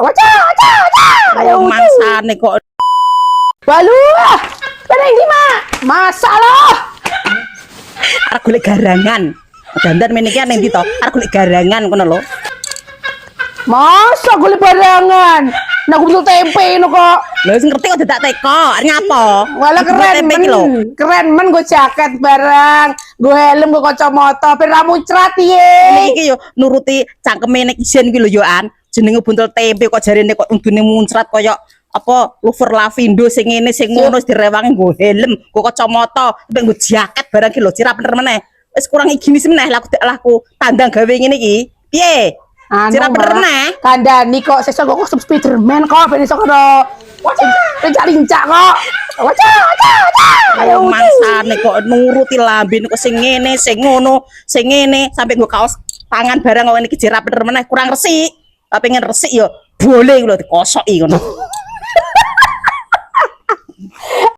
Ayo mangsane kok. Walu, kene iki mak. Masalah. Arep golek garangan. Dandan meniki ning ndi to? Arep golek garangan ngono lho. Masa golek barangan. Nah, aku tempe ini kok. Lho sing ngerti kok dadak teko. Arep nyapa? Walah keren tempe iki lho. Keren men gue jaket barang, gue helm, gue kacamata, pira muncrat piye. Iki yo nuruti cangkeme nek ijen iki lho yo an. Jenenge buntel tempe kok jarene kok undune muncrat koyo apa lover lavindo sing ngene sing ngono direwangi nggo helm, nggo kacamata, mek nggo jaket barang iki lho cira bener meneh. Wis kurang iki meneh laku tandang gawe ngene iki. Piye? Cira bener meneh. Kandhani kok sesuk kok Spiderman kok ben iso karo lincak-lincak kok. Ayo mangsane kok nuruti lambe kok sing ngene, sing ngono, sing ngene sampai nggo kaos tangan barang kok iki cira bener meneh kurang resik. Pengen resik yo boleh lho dikosoki ngono.